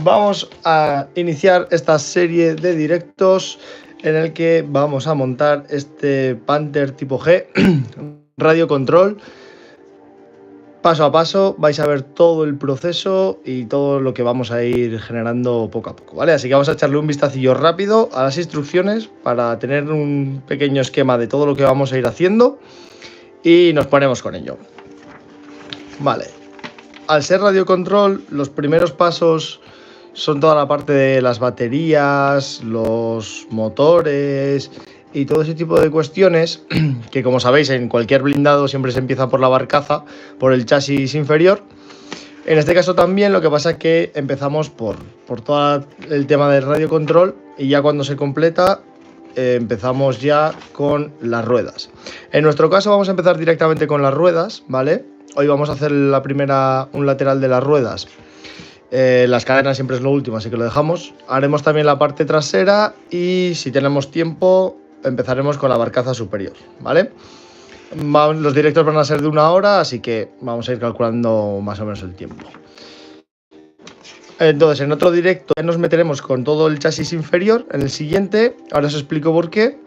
Vamos a iniciar esta serie de directos en el que vamos a montar este Panther tipo G radio control. Paso a paso vais a ver todo el proceso y todo lo que vamos a ir generando poco a poco, ¿vale? Así que vamos a echarle un vistacillo rápido a las instrucciones para tener un pequeño esquema de todo lo que vamos a ir haciendo y nos ponemos con ello. Vale, al ser radio control, los primeros pasos son toda la parte de las baterías, los motores y todo ese tipo de cuestiones que, como sabéis, en cualquier blindado siempre se empieza por la barcaza, por el chasis inferior. En este caso también, lo que pasa es que empezamos por todo el tema del radio control y ya cuando se completa empezamos ya con las ruedas. En nuestro caso vamos a empezar directamente con las ruedas, ¿vale? Hoy vamos a hacer un lateral de las ruedas. Las cadenas siempre es lo último, así que lo dejamos. Haremos también la parte trasera y, si tenemos tiempo, empezaremos con la barcaza superior, ¿vale? Los directos van a ser de 1 hora, así que vamos a ir calculando más o menos el tiempo. Entonces, en otro directo nos meteremos con todo el chasis inferior. En el siguiente, ahora os explico por qué.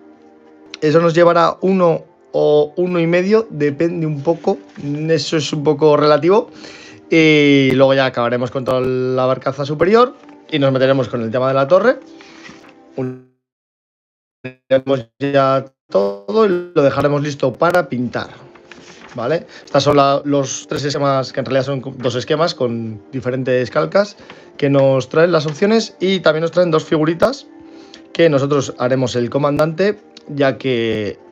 Eso nos llevará 1 o 1,5, depende un poco, eso es un poco relativo. Y luego ya acabaremos con toda la barcaza superior y nos meteremos con el tema de la torre. Uniremos ya todo y lo dejaremos listo para pintar, ¿vale? Estas son los 3 esquemas, que en realidad son 2 esquemas con diferentes calcas que nos traen las opciones, y también nos traen 2 figuritas que nosotros haremos el comandante, ya que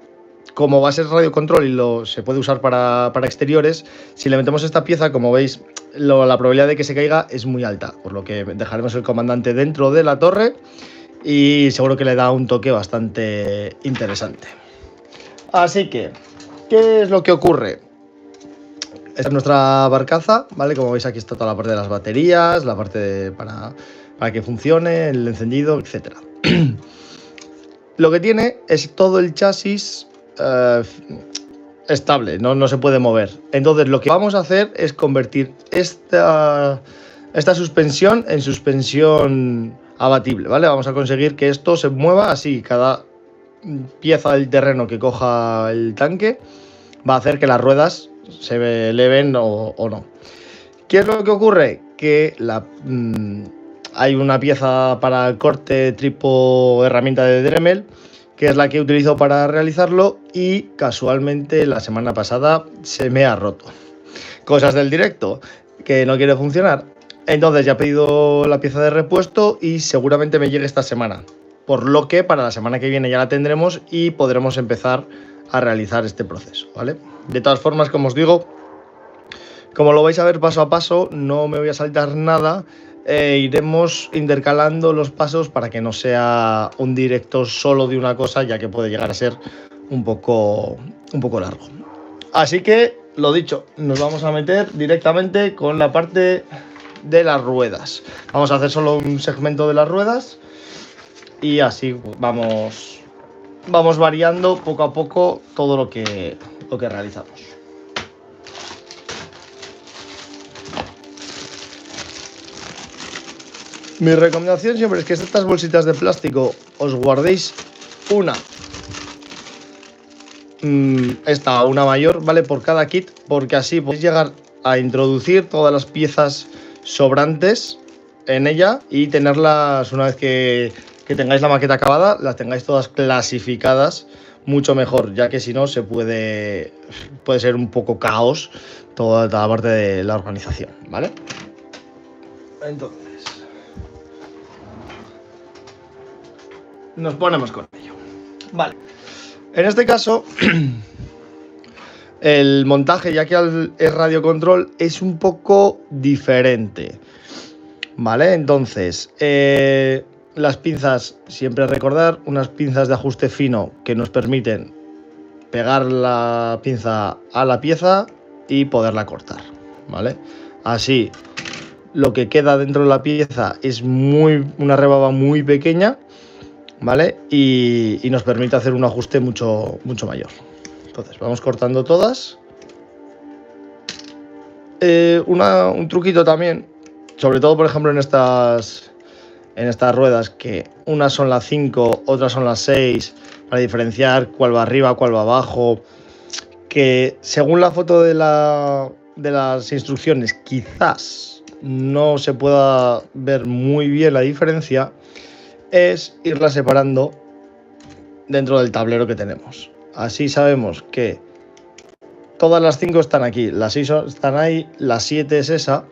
como va a ser radio control y se puede usar para exteriores, si le metemos esta pieza, como veis, la probabilidad de que se caiga es muy alta, por lo que dejaremos el comandante dentro de la torre y seguro que le da un toque bastante interesante. Así que, ¿qué es lo que ocurre? Esta es nuestra barcaza, ¿vale? Como veis, aquí está toda la parte de las baterías, la parte para que funcione, el encendido, etc. Lo que tiene es todo el chasis estable, no se puede mover. Entonces lo que vamos a hacer es convertir esta suspensión en suspensión abatible, ¿vale? Vamos a conseguir que esto se mueva así. Cada pieza del terreno que coja el tanque va a hacer que las ruedas se eleven o no. ¿Qué es lo que ocurre? Que hay una pieza para el corte tipo herramienta de Dremel, que es la que utilizo para realizarlo, y casualmente la semana pasada se me ha roto. Cosas del directo, que no quiere funcionar. Entonces ya he pedido la pieza de repuesto y seguramente me llegue esta semana, por lo que para la semana que viene ya la tendremos y podremos empezar a realizar este proceso, ¿vale? De todas formas, como os digo, como lo vais a ver paso a paso, no me voy a saltar nada. Iremos intercalando los pasos para que no sea un directo solo de una cosa, ya que puede llegar a ser un poco largo. Así que, lo dicho, nos vamos a meter directamente con la parte de las ruedas. Vamos a hacer solo un segmento de las ruedas y así vamos variando poco a poco todo lo que realizamos. Mi recomendación siempre es que estas bolsitas de plástico os guardéis una mayor, ¿vale? Por cada kit, porque así podéis llegar a introducir todas las piezas sobrantes en ella y tenerlas, una vez que tengáis la maqueta acabada, las tengáis todas clasificadas mucho mejor, ya que si no puede ser un poco caos toda la parte de la organización, ¿vale? Entonces, nos ponemos con ello. Vale. En este caso, el montaje, ya que es radio control, es un poco diferente, ¿vale? Entonces, las pinzas, siempre recordar, unas pinzas de ajuste fino que nos permiten pegar la pinza a la pieza y poderla cortar, ¿vale? Así, lo que queda dentro de la pieza es una rebaba muy pequeña, ¿vale? Y nos permite hacer un ajuste mucho mayor. Entonces, vamos cortando todas. Un truquito también sobre todo por ejemplo en estas ruedas, que unas son las 5, otras son las 6, para diferenciar cuál va arriba, cuál va abajo, que según la foto de las instrucciones quizás no se pueda ver muy bien la diferencia, es irla separando dentro del tablero que tenemos. Así sabemos que todas las 5 están aquí, las 6 están ahí, las 7 es esa,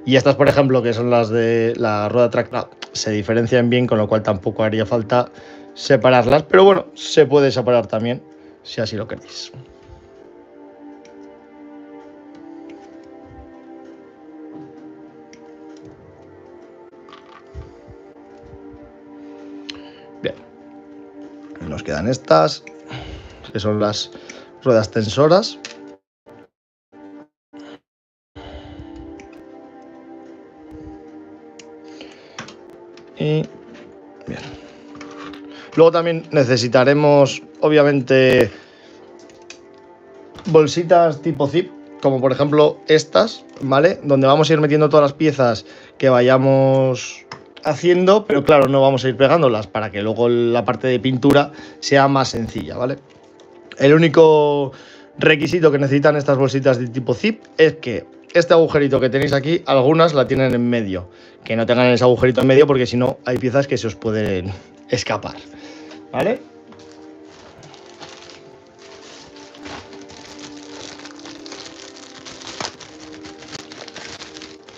y estas, por ejemplo, que son las de la rueda tractora, se diferencian bien, con lo cual tampoco haría falta separarlas, pero bueno, se puede separar también, si así lo queréis. Bien, nos quedan estas, que son las ruedas tensoras. Y bien. Luego también necesitaremos, obviamente, bolsitas tipo zip, como por ejemplo estas, ¿vale? Donde vamos a ir metiendo todas las piezas que vayamos haciendo, pero claro, no vamos a ir pegándolas para que luego la parte de pintura sea más sencilla, ¿vale? El único requisito que necesitan estas bolsitas de tipo zip es que este agujerito que tenéis aquí, algunas la tienen en medio, que no tengan ese agujerito en medio, porque si no hay piezas que se os pueden escapar, ¿vale?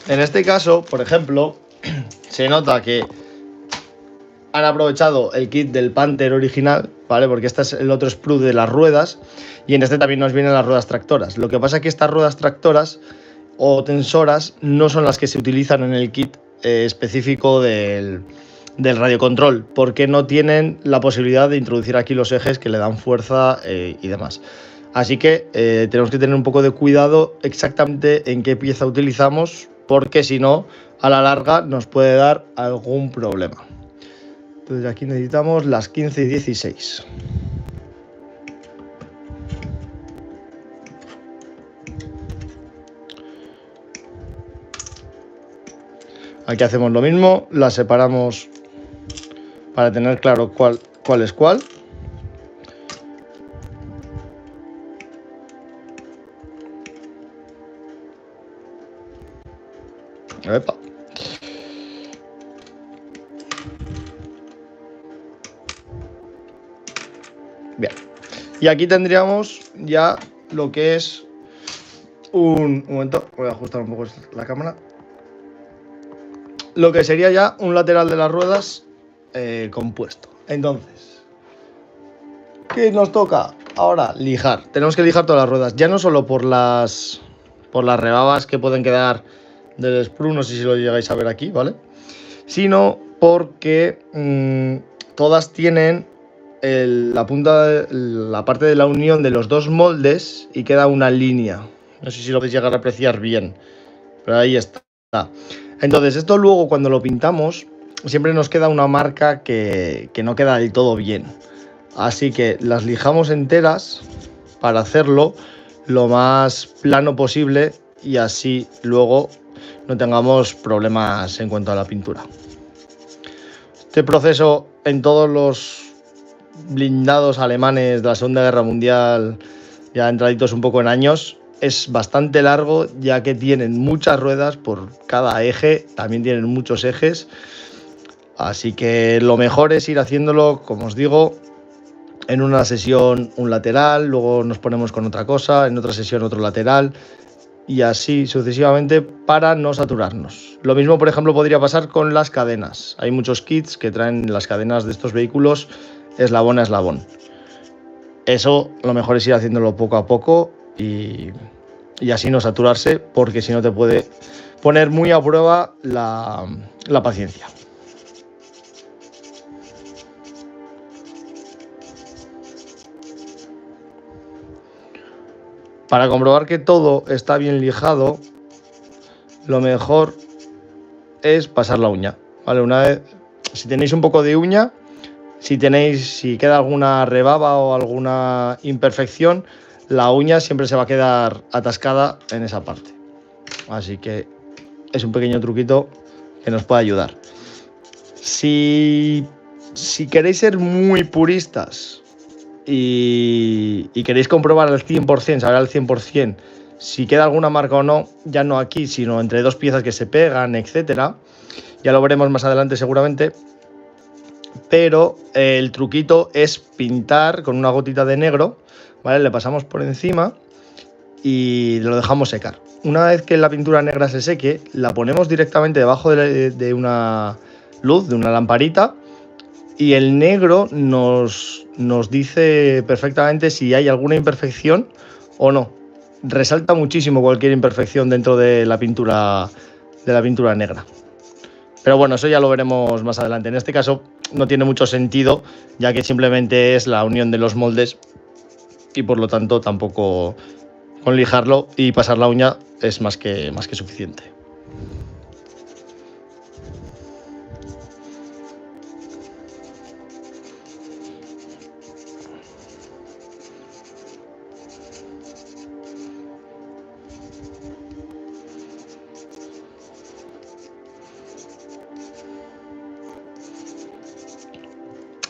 En este caso, por ejemplo, se nota que han aprovechado el kit del Panther original, ¿vale? Porque este es el otro sprue de las ruedas, y en este también nos vienen las ruedas tractoras. Lo que pasa es que estas ruedas tractoras o tensoras no son las que se utilizan en el kit específico del radiocontrol, porque no tienen la posibilidad de introducir aquí los ejes que le dan fuerza y demás. Así que tenemos que tener un poco de cuidado exactamente en qué pieza utilizamos, porque si no, a la larga nos puede dar algún problema. Entonces aquí necesitamos las 15 y 16. Aquí hacemos lo mismo, las separamos para tener claro cuál es cuál. Epa. Bien. Y aquí tendríamos ya lo que es un momento, voy a ajustar un poco la cámara. Lo que sería ya un lateral de las ruedas compuesto. Entonces, ¿qué nos toca? Ahora lijar. Tenemos que lijar todas las ruedas, ya no solo por las rebabas que pueden quedar del sprue, no sé si lo llegáis a ver aquí, ¿vale? Sino porque todas tienen la parte de la unión de los dos moldes y queda una línea. No sé si lo podéis llegar a apreciar bien, pero ahí está. Entonces esto luego cuando lo pintamos siempre nos queda una marca que no queda del todo bien. Así que las lijamos enteras para hacerlo lo más plano posible y así luego no tengamos problemas en cuanto a la pintura. Este proceso en todos los blindados alemanes de la Segunda Guerra Mundial, ya entraditos un poco en años, es bastante largo, ya que tienen muchas ruedas por cada eje, también tienen muchos ejes, así que lo mejor es ir haciéndolo, como os digo, en una sesión un lateral, luego nos ponemos con otra cosa, en otra sesión otro lateral, y así sucesivamente para no saturarnos. Lo mismo, por ejemplo, podría pasar con las cadenas. Hay muchos kits que traen las cadenas de estos vehículos eslabón a eslabón. Eso lo mejor es ir haciéndolo poco a poco y así no saturarse, porque si no te puede poner muy a prueba la paciencia. Para comprobar que todo está bien lijado, lo mejor es pasar la uña, ¿vale? Una vez, si tenéis un poco de uña, si queda alguna rebaba o alguna imperfección, la uña siempre se va a quedar atascada en esa parte. Así que es un pequeño truquito que nos puede ayudar. Si queréis ser muy puristas y queréis comprobar al 100%, saber al 100% si queda alguna marca o no, ya no aquí, sino entre dos piezas que se pegan, etcétera, ya lo veremos más adelante seguramente, pero el truquito es pintar con una gotita de negro, ¿vale? Le pasamos por encima y lo dejamos secar. Una vez que la pintura negra se seque, la ponemos directamente debajo de una luz, de una lamparita, y el negro nos dice perfectamente si hay alguna imperfección o no. Resalta muchísimo cualquier imperfección dentro de la pintura negra. Pero bueno, eso ya lo veremos más adelante. En este caso no tiene mucho sentido, ya que simplemente es la unión de los moldes y por lo tanto tampoco con lijarlo y pasar la uña es más que suficiente.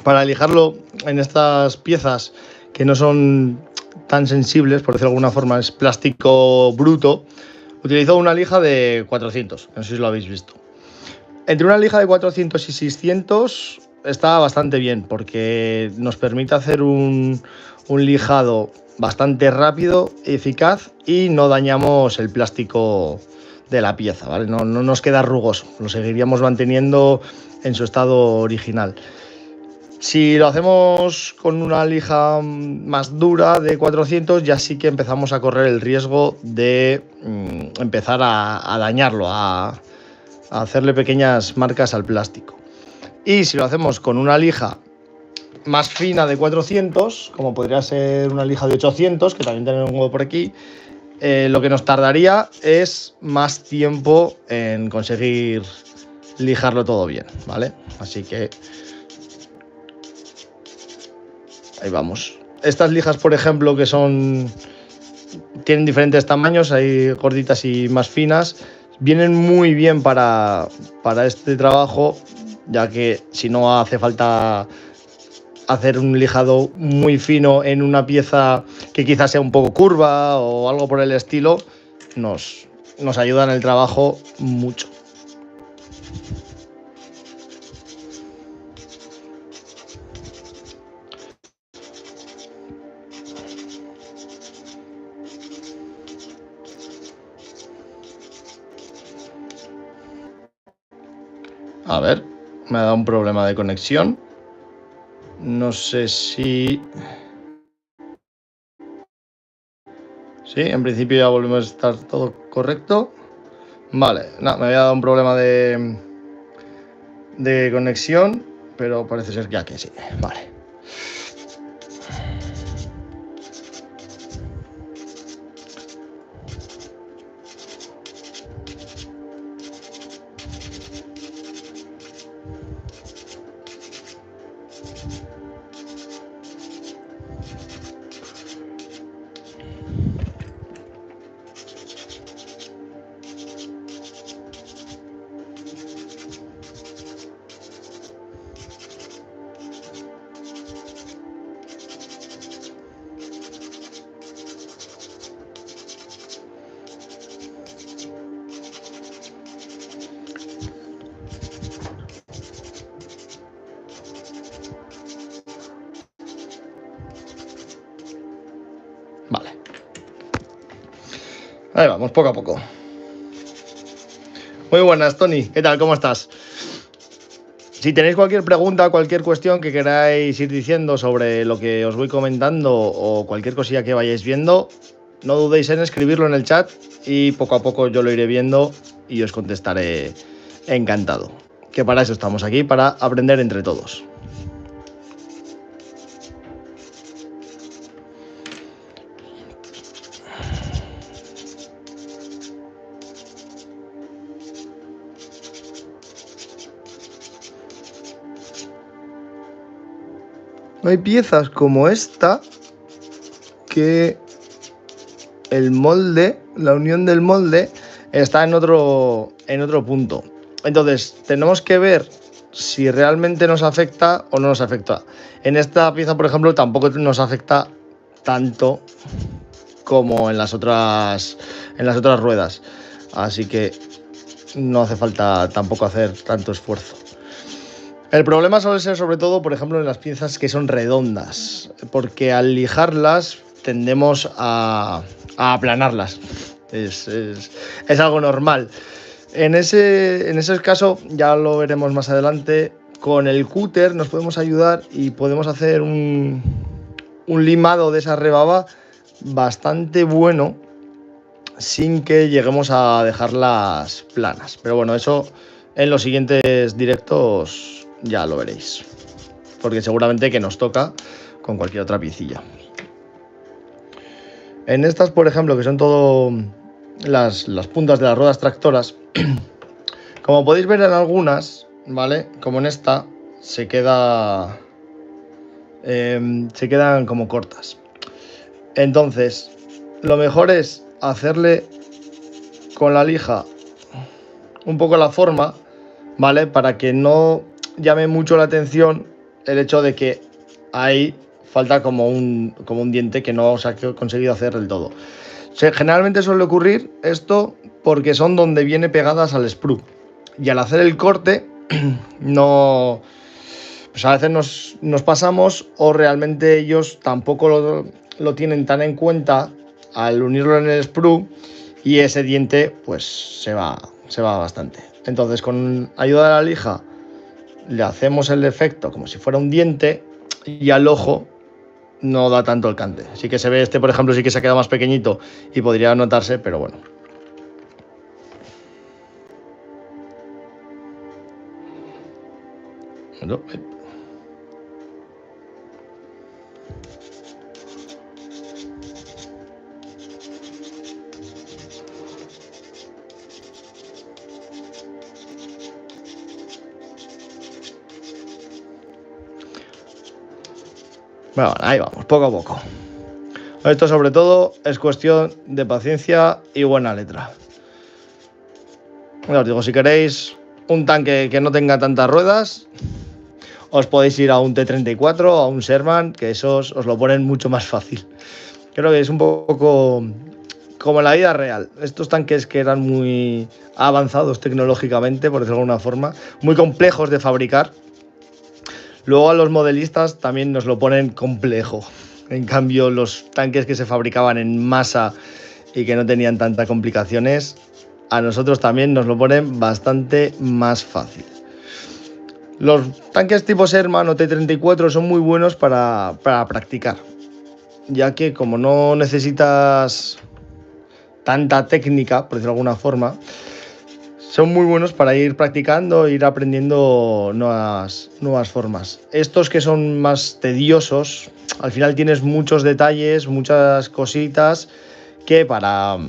Para lijarlo en estas piezas que no son tan sensibles, por decirlo de alguna forma, es plástico bruto, utilizo una lija de 400, no sé si lo habéis visto. Entre una lija de 400 y 600 está bastante bien porque nos permite hacer un lijado bastante rápido, eficaz y no dañamos el plástico de la pieza, ¿vale? No nos queda rugoso, lo seguiríamos manteniendo en su estado original. Si lo hacemos con una lija más dura de 400, ya sí que empezamos a correr el riesgo de empezar a dañarlo, a hacerle pequeñas marcas al plástico. Y si lo hacemos con una lija más fina de 400, como podría ser una lija de 800, que también tenemos un huevo por aquí, lo que nos tardaría es más tiempo en conseguir lijarlo todo bien, ¿vale? Así que ahí vamos. Estas lijas, por ejemplo, que tienen diferentes tamaños, hay gorditas y más finas, vienen muy bien para este trabajo, ya que si no hace falta hacer un lijado muy fino en una pieza que quizás sea un poco curva o algo por el estilo, nos ayuda en el trabajo mucho. A ver, me ha dado un problema de conexión. No sé si... Sí, en principio ya volvemos a estar todo correcto. Vale, no, me había dado un problema de conexión, pero parece ser que aquí sí. Vale. Vale. Ahí vamos, poco a poco. Muy buenas, Tony. ¿Qué tal? ¿Cómo estás? Si tenéis cualquier pregunta, cualquier cuestión que queráis ir diciendo sobre lo que os voy comentando o cualquier cosilla que vayáis viendo, no dudéis en escribirlo en el chat y poco a poco yo lo iré viendo y os contestaré encantado. Que para eso estamos aquí, para aprender entre todos. Hay piezas como esta que el molde, la unión del molde está en otro punto. Entonces, tenemos que ver si realmente nos afecta o no nos afecta. En esta pieza, por ejemplo, tampoco nos afecta tanto como en las otras ruedas. Así que no hace falta tampoco hacer tanto esfuerzo. El problema suele ser sobre todo, por ejemplo, en las piezas que son redondas, porque al lijarlas tendemos a aplanarlas. Es algo normal. En ese caso, ya lo veremos más adelante, con el cúter nos podemos ayudar y podemos hacer un limado de esa rebaba bastante bueno sin que lleguemos a dejarlas planas. Pero bueno, eso en los siguientes directos ya lo veréis, porque seguramente que nos toca con cualquier otra piecilla. En estas, por ejemplo, que son todo las puntas de las ruedas tractoras, como podéis ver en algunas, ¿vale? Como en esta, se quedan como cortas. Entonces, lo mejor es hacerle con la lija un poco la forma, ¿vale? Para que no llame mucho la atención el hecho de que ahí falta como un diente que no se ha conseguido hacer del todo. Generalmente suele ocurrir esto porque son donde viene pegadas al sprue. Y al hacer el corte, no, pues a veces nos pasamos, o realmente ellos tampoco lo tienen tan en cuenta al unirlo en el sprue, y ese diente pues se va bastante. Entonces, con ayuda de la lija le hacemos el efecto como si fuera un diente, y al ojo no da tanto el cante. Sí que se ve, por ejemplo, sí que se ha quedado más pequeñito y podría notarse, pero bueno. Bueno, ahí vamos, poco a poco. Esto sobre todo es cuestión de paciencia y buena letra. Ya os digo, si queréis un tanque que no tenga tantas ruedas, os podéis ir a un T34 o a un Sherman, que esos os lo ponen mucho más fácil. Creo que es un poco como en la vida real. Estos tanques que eran muy avanzados tecnológicamente, por decirlo de alguna forma, muy complejos de fabricar, luego a los modelistas también nos lo ponen complejo. En cambio, los tanques que se fabricaban en masa y que no tenían tantas complicaciones, a nosotros también nos lo ponen bastante más fácil. Los tanques tipo Sherman o T34 son muy buenos para practicar, ya que como no necesitas tanta técnica, por decirlo de alguna forma, son muy buenos para ir practicando e ir aprendiendo nuevas formas. Estos que son más tediosos, al final tienes muchos detalles, muchas cositas que para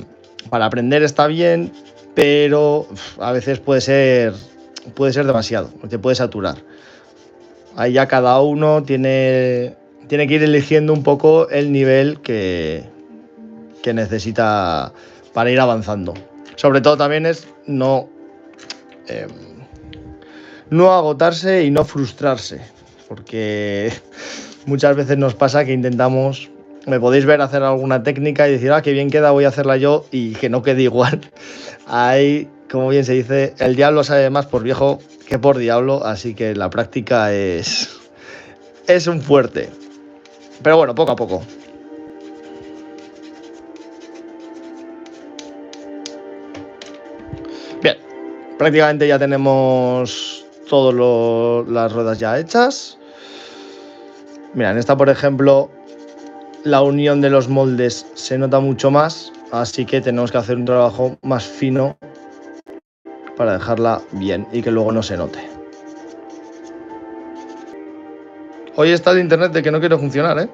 aprender está bien, pero a veces puede ser demasiado, te puede saturar. Ahí ya cada uno tiene que ir eligiendo un poco el nivel que necesita para ir avanzando. Sobre todo también es no agotarse y no frustrarse, porque muchas veces nos pasa que intentamos, me podéis ver hacer alguna técnica y decir, qué bien queda, voy a hacerla yo, y que no quede igual. Ahí, como bien se dice, el diablo sabe más por viejo que por diablo, así que la práctica es un fuerte. Pero bueno, poco a poco. Bien, prácticamente ya tenemos todas las ruedas ya hechas. Mira, en esta, por ejemplo, la unión de los moldes se nota mucho más, así que tenemos que hacer un trabajo más fino para dejarla bien y que luego no se note. Hoy está el internet de que no quiere funcionar, ¿eh?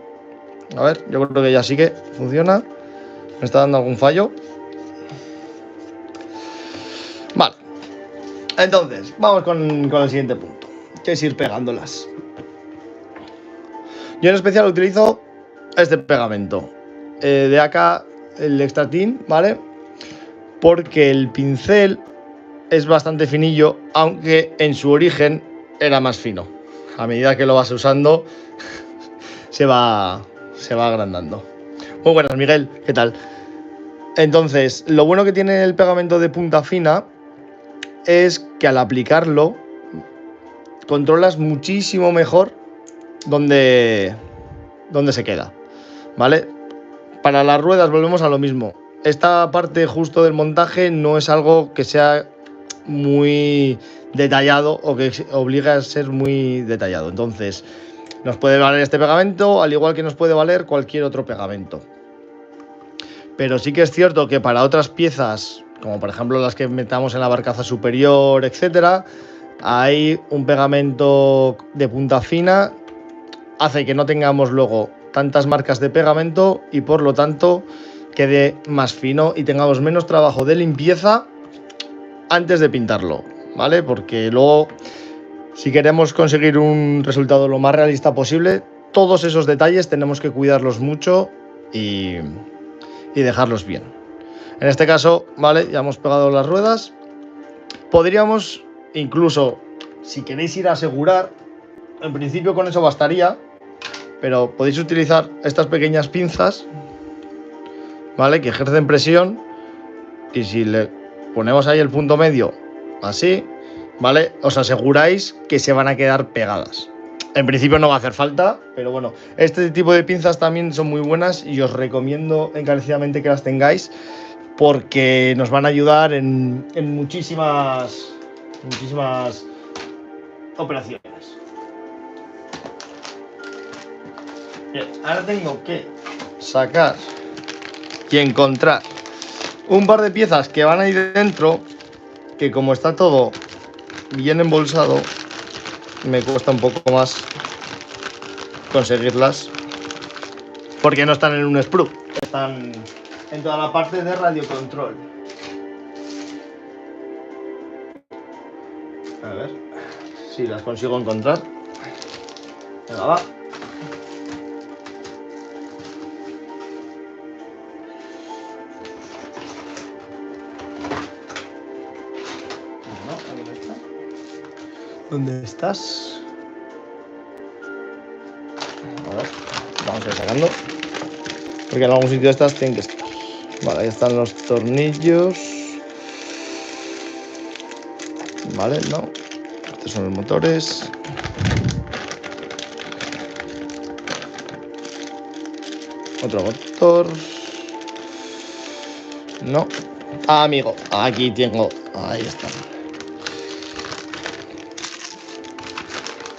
A ver, yo creo que ya sí que funciona. Me está dando algún fallo. Vale. Entonces, vamos con el siguiente punto, que es ir pegándolas. Yo en especial utilizo este pegamento de acá, el Extra Team, ¿vale? porque el pincel es bastante finillo, aunque en su origen era más fino. A medida que lo vas usando, se va agrandando. Muy buenas, Miguel, ¿qué tal? Entonces, lo bueno que tiene el pegamento de punta fina es que al aplicarlo controlas muchísimo mejor dónde se queda, ¿vale? Para las ruedas volvemos a lo mismo. Esta parte justo del montaje no es algo que sea muy detallado o que obligue a ser muy detallado. Entonces, nos puede valer este pegamento, al igual que nos puede valer cualquier otro pegamento. Pero sí que es cierto que para otras piezas, como por ejemplo las que metamos en la barcaza superior, etcétera, hay un pegamento de punta fina, hace que no tengamos luego tantas marcas de pegamento y por lo tanto quede más fino y tengamos menos trabajo de limpieza antes de pintarlo, ¿vale? Porque luego, si queremos conseguir un resultado lo más realista posible, todos esos detalles tenemos que cuidarlos mucho y dejarlos bien. En este caso, ¿vale? Ya hemos pegado las ruedas. Podríamos incluso, si queréis ir a asegurar, en principio con eso bastaría, pero podéis utilizar estas pequeñas pinzas, ¿vale? Que ejercen presión, y si le ponemos ahí el punto medio, así, ¿vale? Os aseguráis que se van a quedar pegadas. En principio no va a hacer falta, pero bueno, este tipo de pinzas también son muy buenas y os recomiendo encarecidamente que las tengáis porque nos van a ayudar en muchísimas operaciones. Bien, ahora tengo que sacar y encontrar un par de piezas que van ahí dentro, que como está todo bien embolsado, me cuesta un poco más conseguirlas, porque no están en un sprue, están en toda la parte de radiocontrol. A ver si las consigo encontrar. Venga, va. ¿Dónde estás? A ver, vamos a ir sacando. Porque en algún sitio de estas tienen que estar. Vale, ahí están los tornillos. Vale, no. Estos son los motores. Otro motor. No. Ah, amigo, aquí tengo. Ahí está.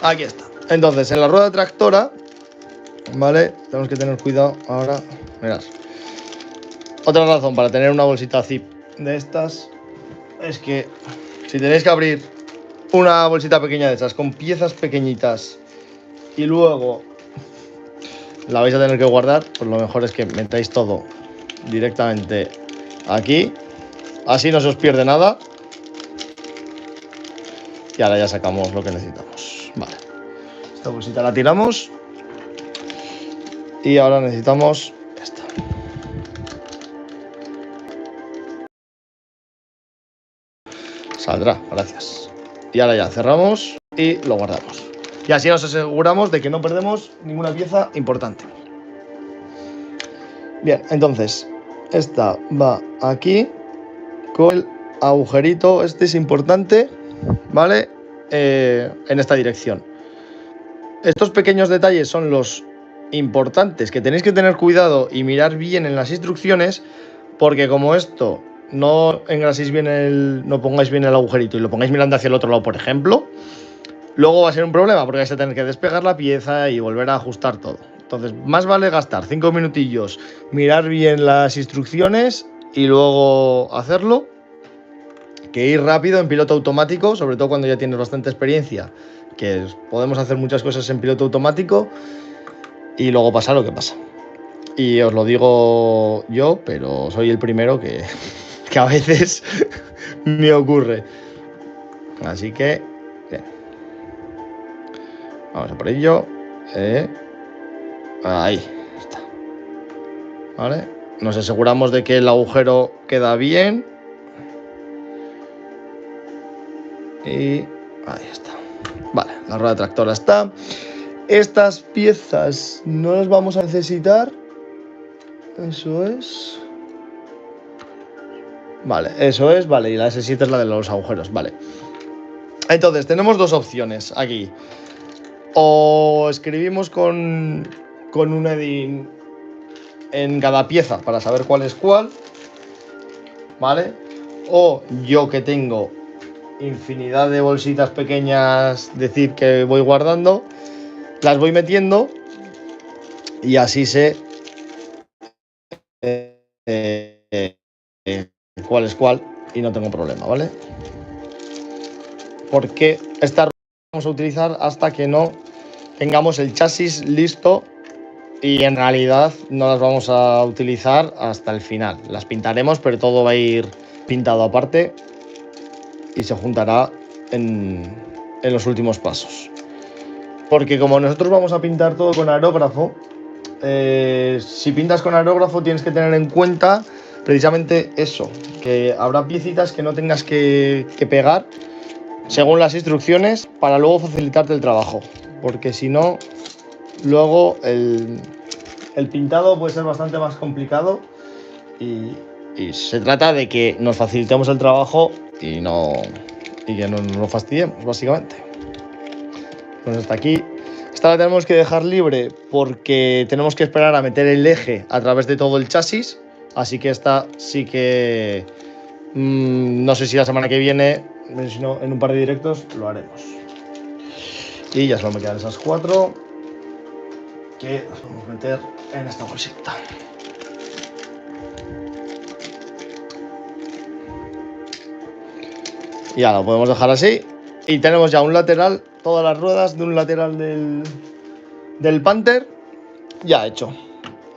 Aquí está. Entonces, en la rueda tractora, ¿vale? Tenemos que tener cuidado ahora. Mirad. Otra razón para tener una bolsita zip de estas es que si tenéis que abrir una bolsita pequeña de esas con piezas pequeñitas y luego la vais a tener que guardar, pues lo mejor es que metáis todo directamente aquí. Así no se os pierde nada. Y ahora ya sacamos lo que necesitamos. Vale. Esta bolsita la tiramos. Y ahora necesitamos esta. Saldrá, gracias. Y ahora ya cerramos y lo guardamos. Y así nos aseguramos de que no perdemos ninguna pieza importante. Bien, entonces, esta va aquí con el agujerito. Este es importante, ¿vale? En esta dirección. Estos pequeños detalles son los importantes que tenéis que tener cuidado y mirar bien en las instrucciones, porque como esto no engraséis bien no pongáis bien el agujerito y lo pongáis mirando hacia el otro lado, por ejemplo, luego va a ser un problema porque vais a tener que despegar la pieza y volver a ajustar todo. Entonces, más vale gastar 5 minutillos, mirar bien las instrucciones y luego hacerlo, que ir rápido en piloto automático, sobre todo cuando ya tienes bastante experiencia, que podemos hacer muchas cosas en piloto automático y luego pasa lo que pasa. Y os lo digo yo, pero soy el primero que a veces me ocurre. Así que, bien. Vamos a por ello. Ahí está. ¿Vale? Nos aseguramos de que el agujero queda bien Y ahí está. Vale, la rueda tractora está. Estas piezas no las vamos a necesitar. Eso es. Vale, eso es. Vale, y la S7 es la de los agujeros. Vale. Entonces, tenemos dos opciones aquí. O escribimos con un heading en cada pieza para saber cuál es cuál. ¿Vale? O yo, que tengo infinidad de bolsitas pequeñas, decir, que voy guardando, las voy metiendo y así sé cuál es cuál y no tengo problema, ¿vale? Porque esta rueda vamos a utilizar hasta que no tengamos el chasis listo, y en realidad no las vamos a utilizar hasta el final. Las pintaremos, pero todo va a ir pintado aparte y se juntará en los últimos pasos. Porque como nosotros vamos a pintar todo con aerógrafo, si pintas con aerógrafo tienes que tener en cuenta precisamente eso, que habrá piecitas que no tengas que pegar según las instrucciones para luego facilitarte el trabajo, porque si no, luego el pintado puede ser bastante más complicado y se trata de que nos facilitemos el trabajo y que no nos lo fastidiemos, básicamente. Pues hasta aquí. Esta la tenemos que dejar libre porque tenemos que esperar a meter el eje a través de todo el chasis, así que esta sí que no sé si la semana que viene, si no, en un par de directos lo haremos. Y ya solo me quedan esas 4 que las vamos a meter en esta bolsita. Y ya lo podemos dejar así. Y tenemos ya un lateral, todas las ruedas de un lateral del Panther ya hecho.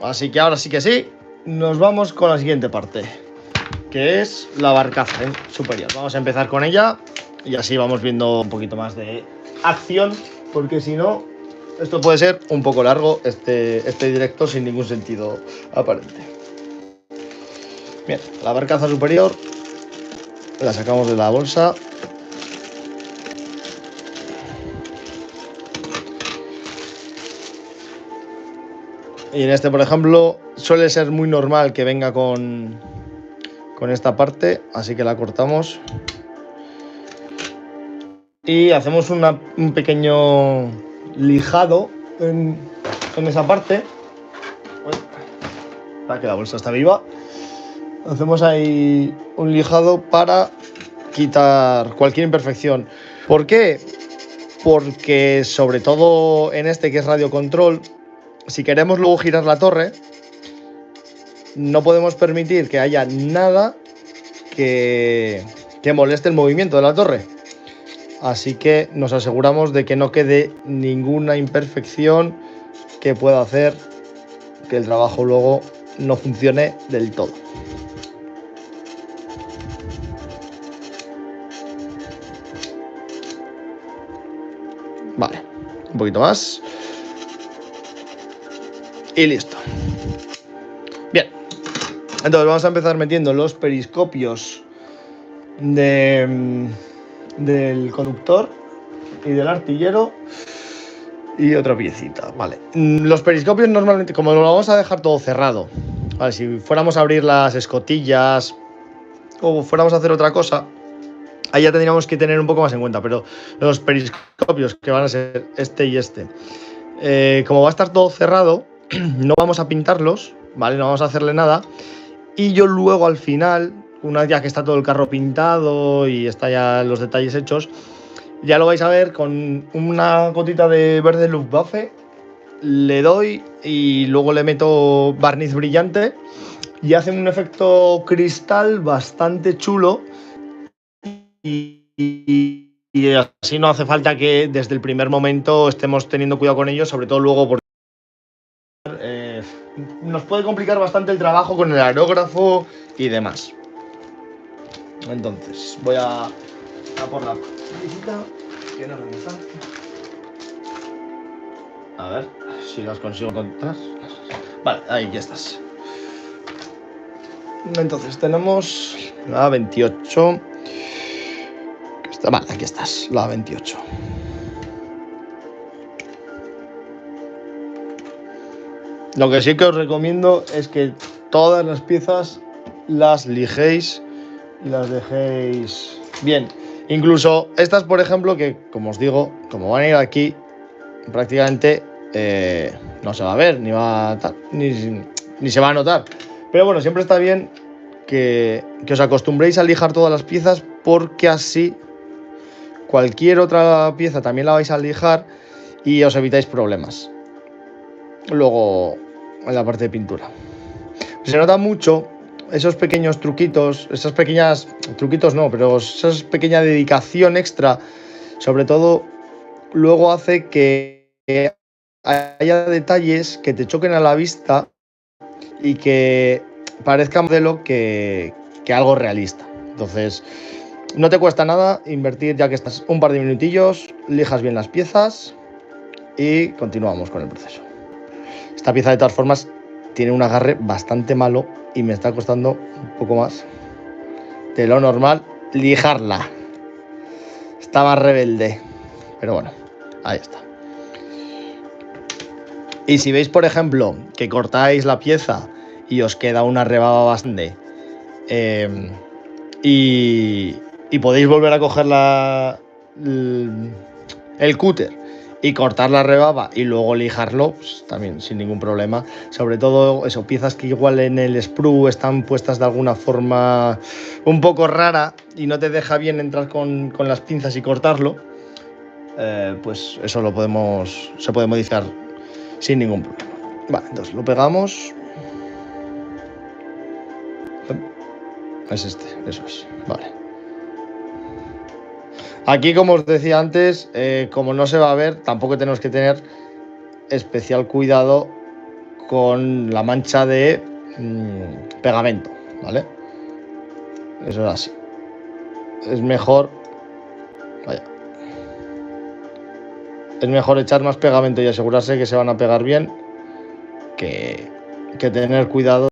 Así que ahora sí que sí, nos vamos con la siguiente parte, que es la barcaza superior. Vamos a empezar con ella y así vamos viendo un poquito más de acción, porque si no, esto puede ser un poco largo, este directo sin ningún sentido aparente. Bien, la barcaza superior la sacamos de la bolsa. Y en este, por ejemplo, suele ser muy normal que venga con esta parte, así que la cortamos. Y hacemos un pequeño lijado en esa parte. Para que la bolsa está viva. Hacemos ahí un lijado para quitar cualquier imperfección. ¿Por qué? Porque sobre todo en este, que es radio control, si queremos luego girar la torre, no podemos permitir que haya nada que moleste el movimiento de la torre. Así que nos aseguramos de que no quede ninguna imperfección que pueda hacer que el trabajo luego no funcione del todo. Vale, un poquito más. Y listo. Bien. Entonces vamos a empezar metiendo los periscopios del conductor y del artillero y otra piecita. Vale. Los periscopios normalmente, como lo vamos a dejar todo cerrado, vale, si fuéramos a abrir las escotillas o fuéramos a hacer otra cosa, ahí ya tendríamos que tener un poco más en cuenta, pero los periscopios, que van a ser este y este, como va a estar todo cerrado, no vamos a pintarlos, ¿vale? No vamos a hacerle nada. Y yo luego al final, una vez ya que está todo el carro pintado y está ya los detalles hechos, ya lo vais a ver con una gotita de verde Luftwaffe. Le doy y luego le meto barniz brillante y hace un efecto cristal bastante chulo. Y así no hace falta que desde el primer momento estemos teniendo cuidado con ellos, sobre todo luego porque nos puede complicar bastante el trabajo con el aerógrafo y demás. Entonces voy a por la visita, que no me está. A ver si las consigo encontrar. Vale, ahí ya estás. Entonces tenemos la 28, que Vale, aquí estás, la 28. Lo que sí que os recomiendo es que todas las piezas las lijéis y las dejéis bien. Incluso estas, por ejemplo, que como os digo, como van a ir aquí, prácticamente no se va a ver, ni se va a notar. Pero bueno, siempre está bien que os acostumbréis a lijar todas las piezas, porque así cualquier otra pieza también la vais a lijar y os evitáis problemas luego en la parte de pintura. Se nota mucho esos pequeños truquitos, esas pequeñas truquitos no, pero esa pequeña dedicación extra, sobre todo luego hace que haya detalles que te choquen a la vista y que parezca modelo que algo realista. Entonces, no te cuesta nada invertir, ya que estás un par de minutillos, lijas bien las piezas y continuamos con el proceso. Esta pieza, de todas formas, tiene un agarre bastante malo y me está costando un poco más de lo normal lijarla. Está más rebelde, pero bueno, ahí está. Y si veis, por ejemplo, que cortáis la pieza y os queda una rebaba bastante y podéis volver a coger el cúter y cortar la rebaba y luego lijarlo, pues también sin ningún problema. Sobre todo eso, piezas que igual en el sprue están puestas de alguna forma un poco rara y no te deja bien entrar con las pinzas y cortarlo, pues eso se puede modificar sin ningún problema. Vale, entonces lo pegamos. Es eso es, vale. Aquí, como os decía antes, como no se va a ver, tampoco tenemos que tener especial cuidado con la mancha de pegamento, ¿vale? Eso es así. Es mejor, vaya, es mejor echar más pegamento y asegurarse que se van a pegar bien que tener cuidado.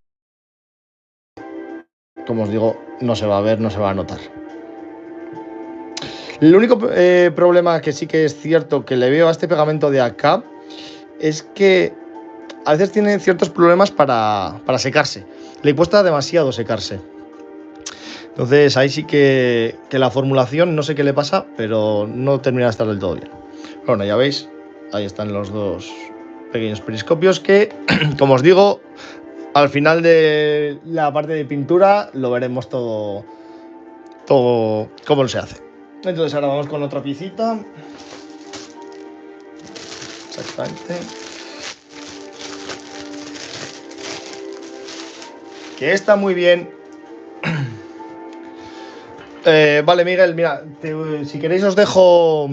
Como os digo, no se va a ver, no se va a notar. El único problema que sí que es cierto que le veo a este pegamento de acá es que a veces tiene ciertos problemas para secarse. Le cuesta demasiado secarse. Entonces ahí sí que la formulación, no sé qué le pasa, pero no termina de estar del todo bien. Pero bueno, ya veis, ahí están los dos pequeños periscopios que, como os digo, al final de la parte de pintura lo veremos todo cómo se hace. Entonces ahora vamos con otra piecita. Exactamente. Que está muy bien. Vale, Miguel, mira, si queréis os dejo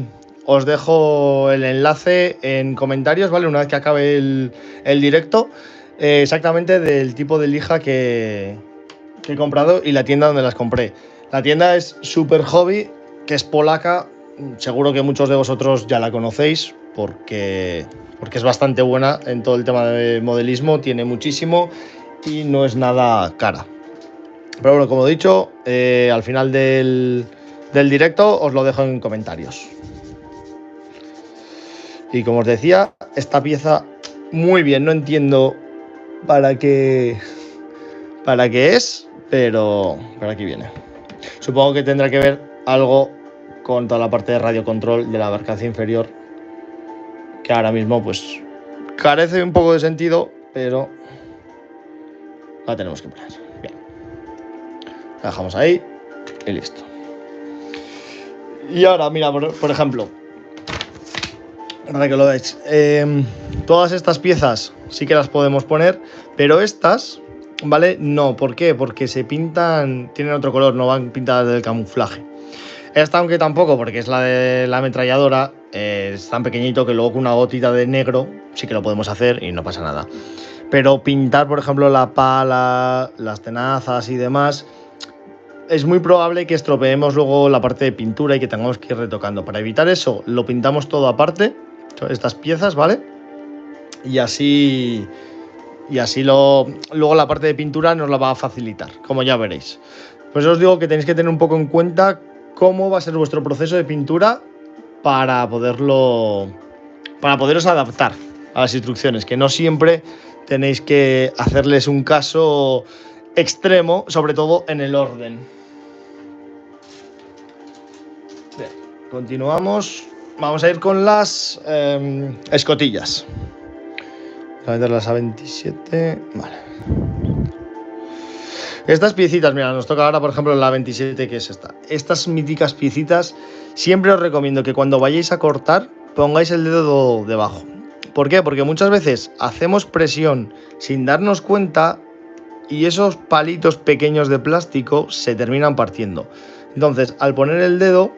el enlace en comentarios, ¿vale? Una vez que acabe el directo, exactamente del tipo de lija que he comprado y la tienda donde las compré. La tienda es Super Hobby, que es polaca. Seguro que muchos de vosotros ya la conocéis porque es bastante buena en todo el tema de modelismo, tiene muchísimo y no es nada cara. Pero bueno, como he dicho, al final del directo os lo dejo en comentarios. Y como os decía, esta pieza muy bien, no entiendo para qué es, pero aquí viene. Supongo que tendrá que ver algo con toda la parte de radio control de la barcaza inferior, que ahora mismo pues carece un poco de sentido, pero la tenemos que poner. Bien. La dejamos ahí y listo. Y ahora, mira, por ejemplo, para que lo veáis, todas estas piezas sí que las podemos poner, pero estas, ¿vale? No, ¿por qué? Porque se pintan, tienen otro color, no van pintadas del camuflaje. Esta, aunque tampoco, porque es la de la ametralladora, es tan pequeñito que luego con una gotita de negro sí que lo podemos hacer y no pasa nada. Pero pintar, por ejemplo, la pala, las tenazas y demás, es muy probable que estropeemos luego la parte de pintura y que tengamos que ir retocando. Para evitar eso, lo pintamos todo aparte, estas piezas, ¿vale? Y así luego la parte de pintura nos la va a facilitar, como ya veréis. Pues os digo que tenéis que tener un poco en cuenta cómo va a ser vuestro proceso de pintura para poderos adaptar a las instrucciones, que no siempre tenéis que hacerles un caso extremo, sobre todo en el orden. Bien, continuamos. Vamos a ir con las escotillas. Vamos a meterlas a 27. Vale. Estas piecitas, mira, nos toca ahora, por ejemplo, la 27, que es esta. Estas míticas piecitas, siempre os recomiendo que cuando vayáis a cortar, pongáis el dedo debajo. ¿Por qué? Porque muchas veces hacemos presión sin darnos cuenta y esos palitos pequeños de plástico se terminan partiendo. Entonces, al poner el dedo,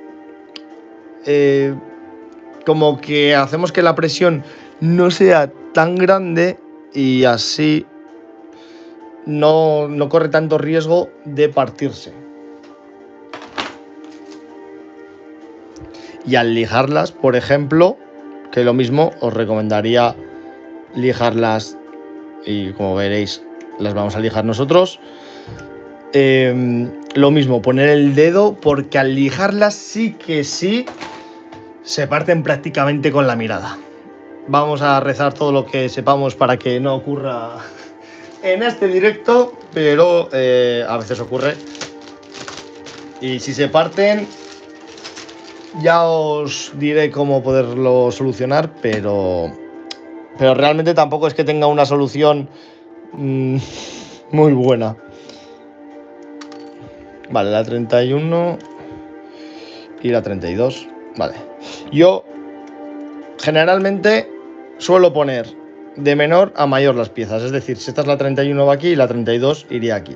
como que hacemos que la presión no sea tan grande y así no corre tanto riesgo de partirse. Y al lijarlas, por ejemplo, que lo mismo os recomendaría lijarlas, y como veréis las vamos a lijar nosotros, lo mismo, poner el dedo, porque al lijarlas sí que sí se parten prácticamente con la mirada. Vamos a rezar todo lo que sepamos para que no ocurra en este directo, pero a veces ocurre. Y si se parten, ya os diré cómo poderlo solucionar, pero realmente tampoco es que tenga una solución muy buena. Vale, la 31 y la 32. Vale. Yo generalmente suelo poner de menor a mayor las piezas, es decir, si esta es la 31 va aquí y la 32 iría aquí.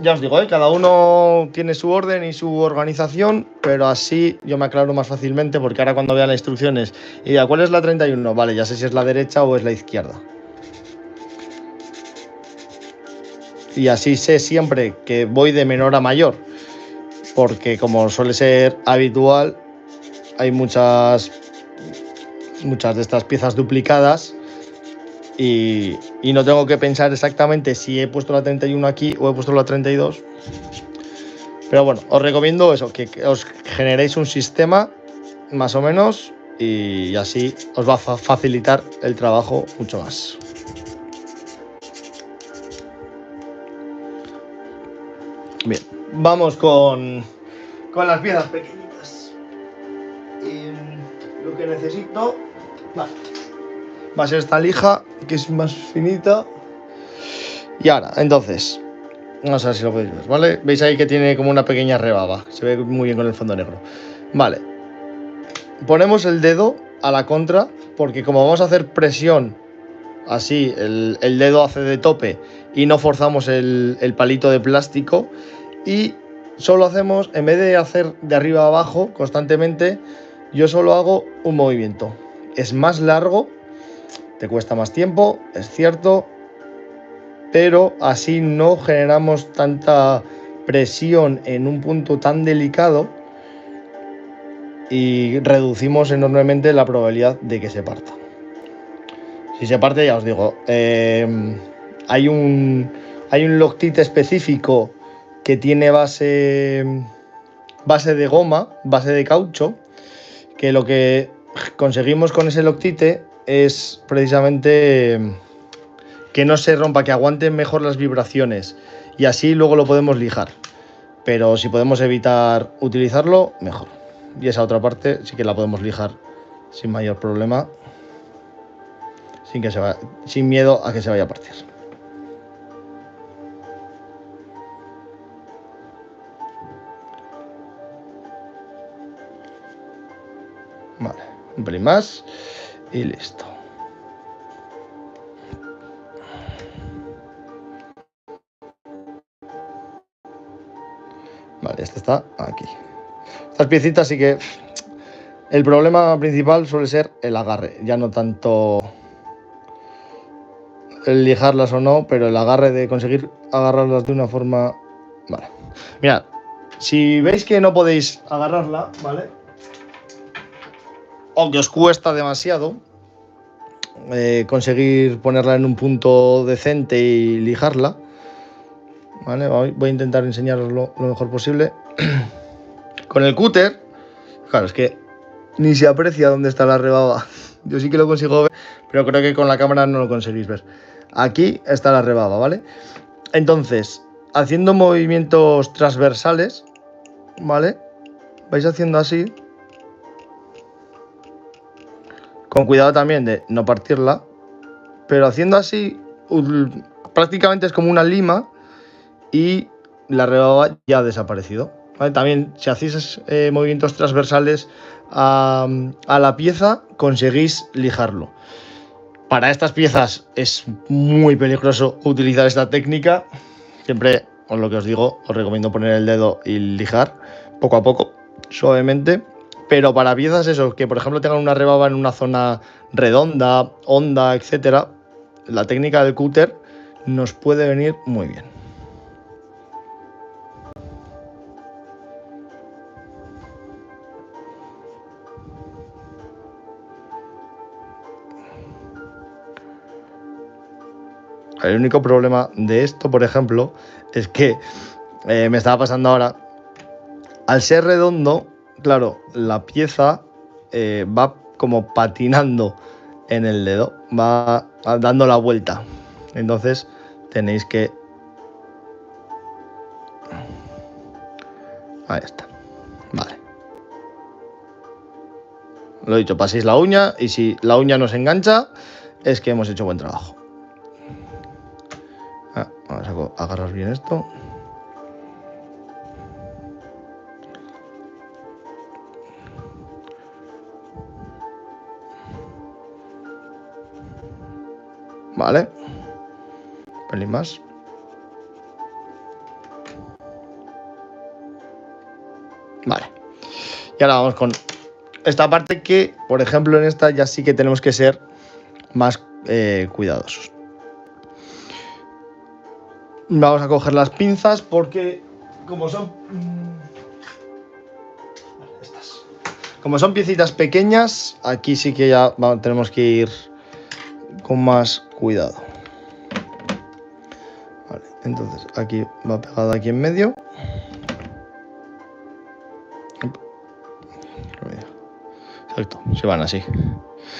Ya os digo, cada uno tiene su orden y su organización, pero así yo me aclaro más fácilmente, porque ahora cuando vea las instrucciones y diga ¿cuál es la 31? Vale, ya sé si es la derecha o es la izquierda. Y así sé siempre que voy de menor a mayor, porque como suele ser habitual, hay muchas de estas piezas duplicadas y no tengo que pensar exactamente si he puesto la 31 aquí o he puesto la 32. Pero bueno, os recomiendo eso, que os generéis un sistema más o menos y así os va a facilitar el trabajo mucho más. Bien, vamos con las piezas pequeñitas. Lo que necesito, vale, va a ser esta lija, que es más finita. Y ahora, entonces, vamos a ver si lo podéis ver, ¿vale? Veis ahí que tiene como una pequeña rebaba, se ve muy bien con el fondo negro. Vale, ponemos el dedo a la contra, porque como vamos a hacer presión, así el dedo hace de tope y no forzamos el palito de plástico, y solo hacemos, en vez de hacer de arriba a abajo constantemente, yo solo hago un movimiento. Es más largo, te cuesta más tiempo, es cierto, pero así no generamos tanta presión en un punto tan delicado y reducimos enormemente la probabilidad de que se parta. Si se parte, ya os digo, hay un Loctite específico que tiene base de goma, base de caucho, que lo que conseguimos con ese Loctite es precisamente que no se rompa, que aguante mejor las vibraciones, y así luego lo podemos lijar. Pero si podemos evitar utilizarlo, mejor. Y esa otra parte sí que la podemos lijar sin mayor problema, sin miedo a que se vaya a partir. Vale, un pelín más y listo. Vale, este está aquí. Estas piecitas sí que el problema principal suele ser el agarre, ya no tanto el lijarlas o no, pero el agarre de conseguir agarrarlas de una forma. Vale, mirad, si veis que no podéis agarrarla, ¿vale? O que os cuesta demasiado conseguir ponerla en un punto decente y lijarla, ¿vale? Voy a intentar enseñaroslo lo mejor posible. Con el cúter, claro, es que ni se aprecia dónde está la rebaba. Yo sí que lo consigo ver, pero creo que con la cámara no lo conseguís ver. Aquí está la rebaba, ¿vale? Entonces, haciendo movimientos transversales, ¿vale? Vais haciendo así. Con cuidado también de no partirla. Pero haciendo así, prácticamente es como una lima y la rebaba ya ha desaparecido. ¿Vale? También, si hacéis movimientos transversales a la pieza, conseguís lijarlo. Para estas piezas es muy peligroso utilizar esta técnica. Siempre, os lo que os digo, os recomiendo poner el dedo y lijar poco a poco, suavemente. Pero para piezas eso, que por ejemplo tengan una rebaba en una zona redonda, honda, etcétera, la técnica del cúter nos puede venir muy bien. El único problema de esto, por ejemplo, es que me estaba pasando ahora, al ser redondo, claro, la pieza va como patinando en el dedo, va dando la vuelta. Entonces tenéis que... Ahí está. Vale. Lo he dicho, paséis la uña y si la uña nos engancha es que hemos hecho buen trabajo. Vamos a agarrar bien esto. Vale. Un pelín más. Vale. Y ahora vamos con esta parte que, por ejemplo, en esta ya sí que tenemos que ser más cuidadosos. Vamos a coger las pinzas porque como son piecitas pequeñas, aquí sí que ya tenemos que ir con más cuidado. Vale, entonces aquí va pegada aquí en medio. Exacto, se van así.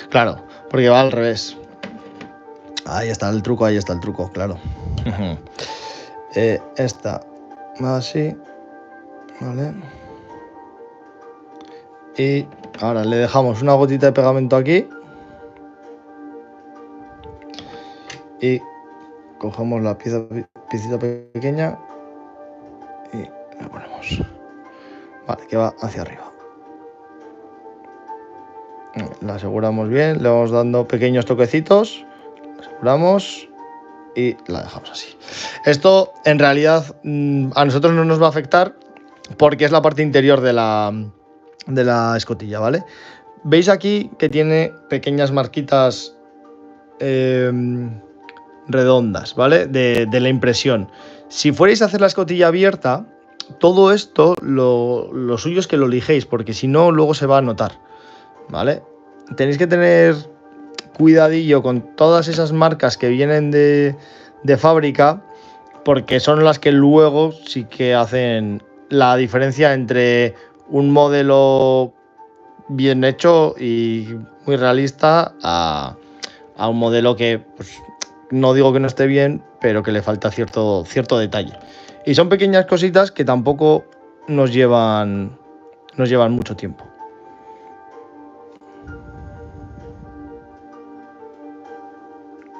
Claro, porque va al revés. Ahí está el truco, claro. Esta va así, ¿vale? Y ahora le dejamos una gotita de pegamento aquí. Y cogemos la piecita pequeña y la ponemos. Vale, que va hacia arriba. La aseguramos bien, le vamos dando pequeños toquecitos, la aseguramos y la dejamos así. Esto en realidad a nosotros no nos va a afectar porque es la parte interior de la escotilla, ¿vale? Veis aquí que tiene pequeñas marquitas redondas, ¿vale? De la impresión. Si fuerais a hacer la escotilla abierta, todo esto lo suyo es que lo lijéis porque si no luego se va a notar, ¿vale? Tenéis que tener cuidadillo con todas esas marcas que vienen de fábrica porque son las que luego sí que hacen la diferencia entre un modelo bien hecho y muy realista a un modelo que pues, no digo que no esté bien, pero que le falta cierto detalle. Y son pequeñas cositas que tampoco nos llevan mucho tiempo.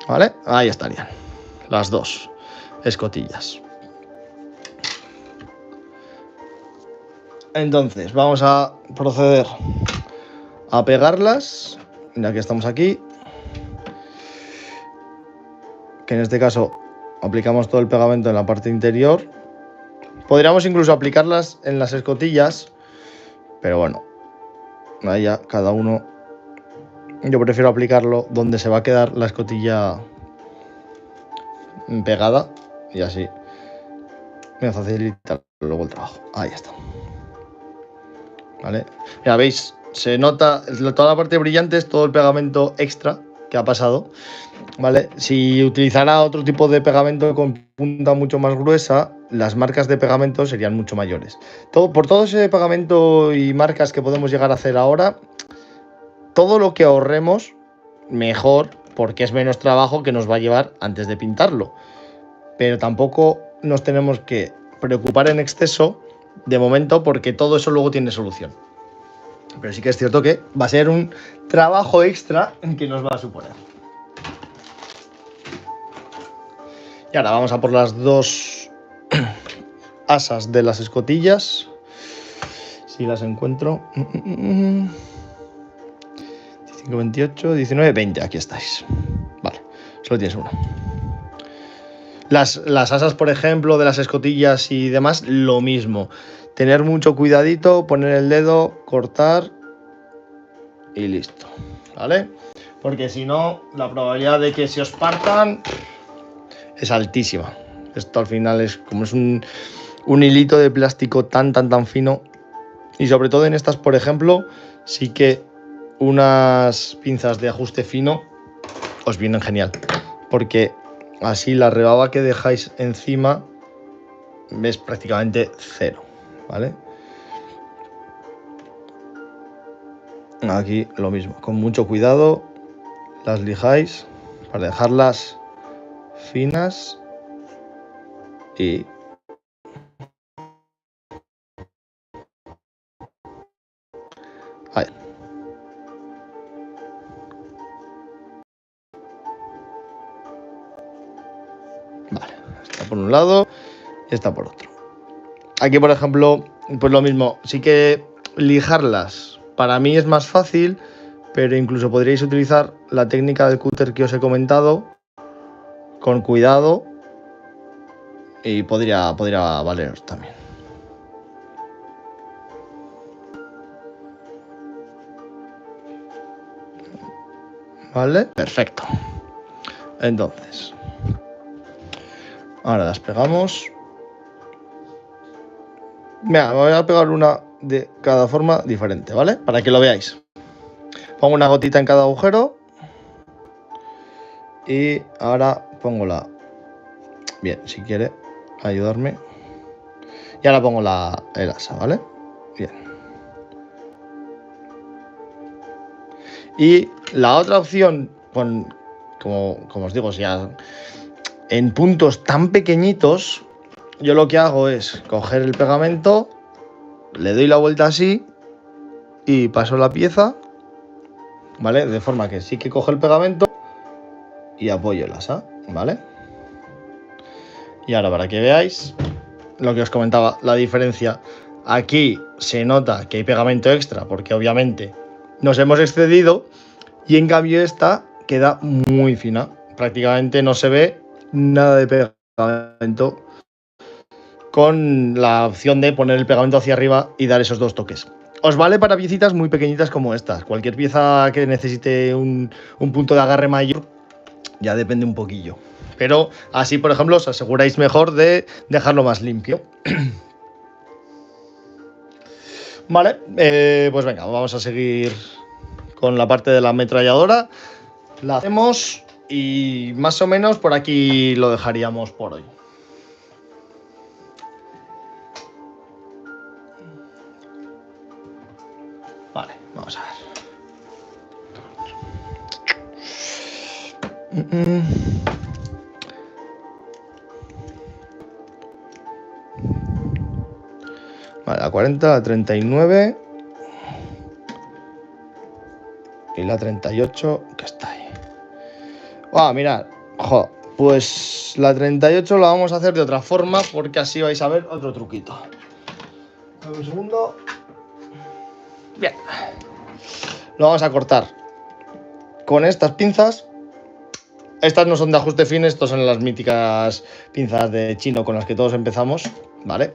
¿Vale? Ahí estarían las dos escotillas. Entonces vamos a proceder a pegarlas, ya que estamos aquí, que en este caso aplicamos todo el pegamento en la parte interior. Podríamos incluso aplicarlas en las escotillas, pero bueno, ahí ya cada uno. Yo prefiero aplicarlo donde se va a quedar la escotilla pegada y así me facilita luego el trabajo. Ahí está. ¿Vale? Ya veis, se nota toda la parte brillante, es todo el pegamento extra que ha pasado. ¿Vale? Si utilizara otro tipo de pegamento con punta mucho más gruesa, las marcas de pegamento serían mucho mayores. Por todo ese pegamento y marcas que podemos llegar a hacer ahora, todo lo que ahorremos, mejor, porque es menos trabajo que nos va a llevar antes de pintarlo. Pero tampoco nos tenemos que preocupar en exceso de momento, porque todo eso luego tiene solución. Pero sí que es cierto que va a ser un trabajo extra que nos va a suponer. Y ahora vamos a por las dos asas de las escotillas. Si las encuentro. 15, 28, 19, 20. Aquí estáis. Vale, solo tienes una. Las asas, por ejemplo, de las escotillas y demás, lo mismo. Tener mucho cuidadito, poner el dedo, cortar y listo. ¿Vale? Porque si no, la probabilidad de que se os partan es altísima. Esto al final es como es un hilito de plástico tan fino. Y sobre todo en estas, por ejemplo, sí que unas pinzas de ajuste fino os vienen genial. Porque así la rebaba que dejáis encima es prácticamente cero, ¿vale? Aquí lo mismo, con mucho cuidado las lijáis para dejarlas finas y ahí. Vale, está por un lado y está por otro. Aquí, por ejemplo, pues lo mismo, sí que lijarlas para mí es más fácil, pero incluso podríais utilizar la técnica del cúter que os he comentado con cuidado y podría valeros también. ¿Vale? Perfecto. Entonces, ahora las pegamos. Mira, me voy a pegar una de cada forma diferente, ¿vale? Para que lo veáis. Pongo una gotita en cada agujero. Y ahora pongo la... Bien, si quiere ayudarme. Y ahora pongo el asa, ¿vale? Bien. Y la otra opción, como os digo, ya en puntos tan pequeñitos, yo lo que hago es coger el pegamento, le doy la vuelta así y paso la pieza, ¿vale? De forma que sí que coge el pegamento y apoyo el asa, ¿vale? Y ahora para que veáis lo que os comentaba, la diferencia. Aquí se nota que hay pegamento extra porque obviamente nos hemos excedido y en cambio esta queda muy fina. Prácticamente no se ve nada de pegamento con la opción de poner el pegamento hacia arriba y dar esos dos toques. Os vale para piecitas muy pequeñitas como estas. Cualquier pieza que necesite un punto de agarre mayor ya depende un poquillo. Pero así, por ejemplo, os aseguráis mejor de dejarlo más limpio. Vale, pues venga, vamos a seguir con la parte de la ametralladora. La hacemos y más o menos por aquí lo dejaríamos por hoy. Vale, vamos a ver. Vale, la 40, la 39 y la 38 que está ahí. Mirad, pues la 38 la vamos a hacer de otra forma porque así vais a ver otro truquito. Un segundo. Bien. Lo vamos a cortar con estas pinzas. Estas no son de ajuste fino, estas son las míticas pinzas de chino con las que todos empezamos, ¿vale?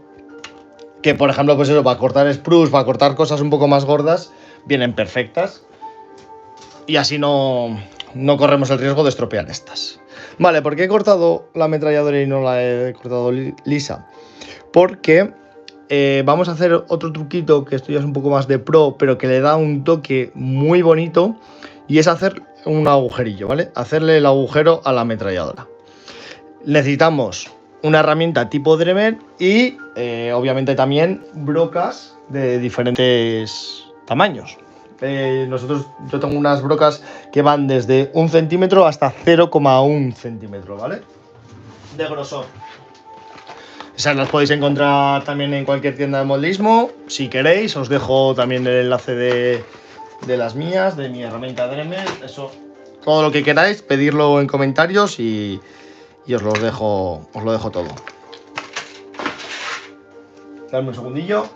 Que por ejemplo, pues eso, para cortar spruce, para cortar cosas un poco más gordas, vienen perfectas. Y así no corremos el riesgo de estropear estas. Vale, ¿por qué he cortado la ametralladora y no la he cortado lisa? Porque vamos a hacer otro truquito, que esto ya es un poco más de pro, pero que le da un toque muy bonito, y es hacer un agujerillo, ¿vale? Hacerle el agujero a la ametralladora. Necesitamos una herramienta tipo Dremel y obviamente también brocas de diferentes tamaños. Yo tengo unas brocas que van desde 1 centímetro hasta 0,1 centímetro, ¿vale? De grosor. Esas las podéis encontrar también en cualquier tienda de modelismo. Si queréis, os dejo también el enlace de las mías, de mi herramienta Dremel. Eso, todo lo que queráis, pedirlo en comentarios y os lo dejo todo. Dadme un segundillo,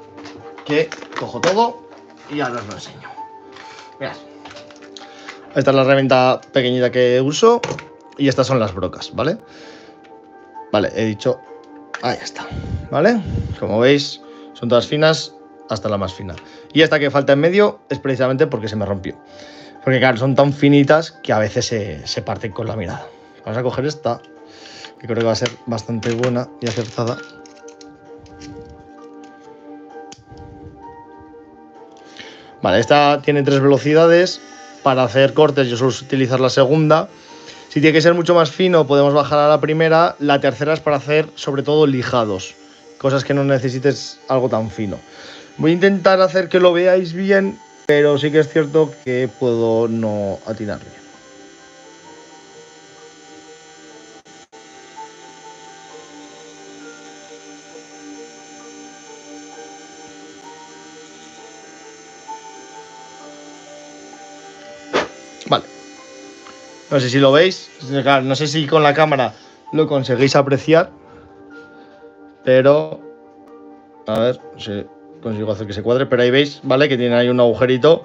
que cojo todo y ahora os lo enseño. Mirad. Esta es la herramienta pequeñita que uso y estas son las brocas, ¿vale? Vale, he dicho... Ahí está, ¿vale? Como veis, son todas finas hasta la más fina. Y esta que falta en medio es precisamente porque se me rompió. Porque claro, son tan finitas que a veces se parten con la mirada. Vamos a coger esta, que creo que va a ser bastante buena y acertada. Vale, esta tiene 3 velocidades. Para hacer cortes yo suelo utilizar la segunda. Si tiene que ser mucho más fino, podemos bajar a la primera. La tercera es para hacer, sobre todo, lijados. Cosas que no necesites algo tan fino. Voy a intentar hacer que lo veáis bien, pero sí que es cierto que puedo no atinar bien. Vale. No sé si lo veis. Claro, no sé si con la cámara lo conseguís apreciar. Pero... A ver si consigo hacer que se cuadre. Pero ahí veis, ¿vale? Que tiene ahí un agujerito.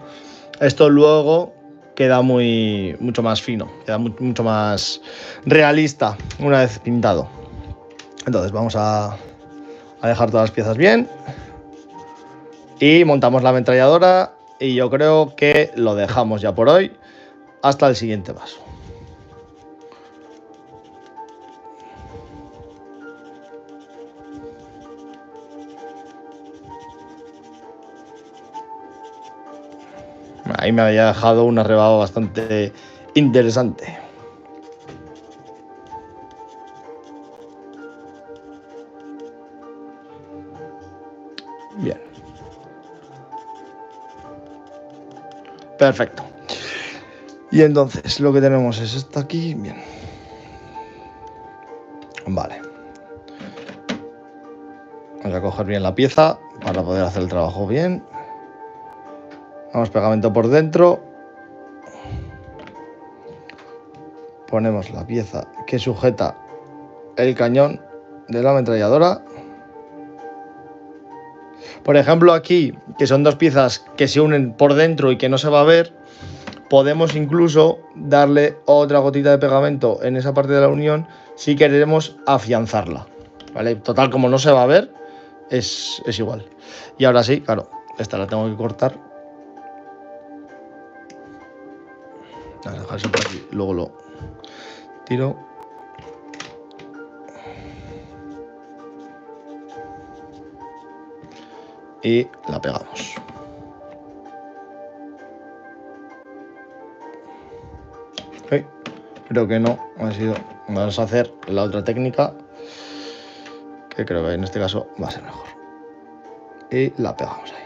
Esto luego queda mucho más fino. Queda mucho más realista una vez pintado. Entonces vamos a dejar todas las piezas bien. Y montamos la ametralladora. Y yo creo que lo dejamos ya por hoy. Hasta el siguiente paso. Ahí me había dejado un arrebado bastante interesante. Bien. Perfecto. Y entonces lo que tenemos es esto aquí. Bien. Vale. Vamos a coger bien la pieza para poder hacer el trabajo bien. Vamos pegamento por dentro. Ponemos la pieza que sujeta el cañón de la ametralladora. Por ejemplo, aquí, que son dos piezas que se unen por dentro y que no se va a ver, podemos incluso darle otra gotita de pegamento en esa parte de la unión si queremos afianzarla, ¿vale? Total, como no se va a ver, es igual. Y ahora sí, claro, esta la tengo que cortar. Voy a dejar eso por aquí, luego lo tiro. Y la pegamos. Creo que no ha sido. Vamos a hacer la otra técnica, que creo que en este caso va a ser mejor. Y la pegamos ahí.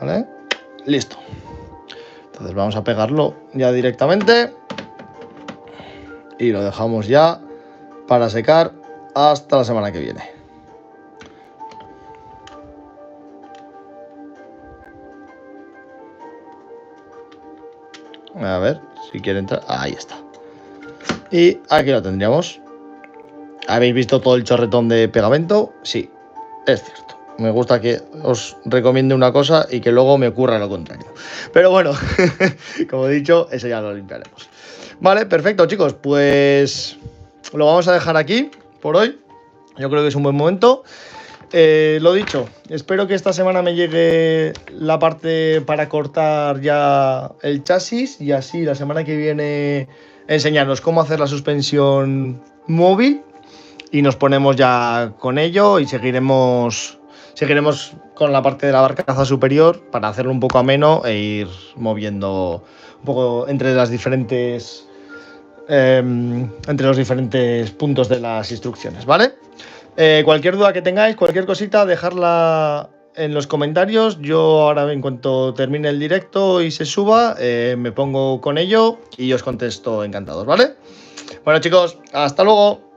¿Vale? Listo. Entonces vamos a pegarlo ya directamente. Y lo dejamos ya para secar hasta la semana que viene. A ver si quiere entrar. Ahí está. Y aquí lo tendríamos. ¿Habéis visto todo el chorretón de pegamento? Sí, es cierto. Me gusta que os recomiende una cosa y que luego me ocurra lo contrario. Pero bueno, como he dicho, eso ya lo limpiaremos. Vale, perfecto, chicos. Pues lo vamos a dejar aquí por hoy. Yo creo que es un buen momento. Lo dicho, espero que esta semana me llegue la parte para cortar ya el chasis y así la semana que viene enseñarnos cómo hacer la suspensión móvil y nos ponemos ya con ello y seguiremos con la parte de la barcaza superior para hacerlo un poco ameno e ir moviendo un poco entre las diferentes entre los diferentes puntos de las instrucciones, ¿vale? Cualquier duda que tengáis, cualquier cosita, dejarla en los comentarios. Yo ahora, en cuanto termine el directo y se suba, me pongo con ello y os contesto encantados, ¿vale? Bueno, chicos, hasta luego.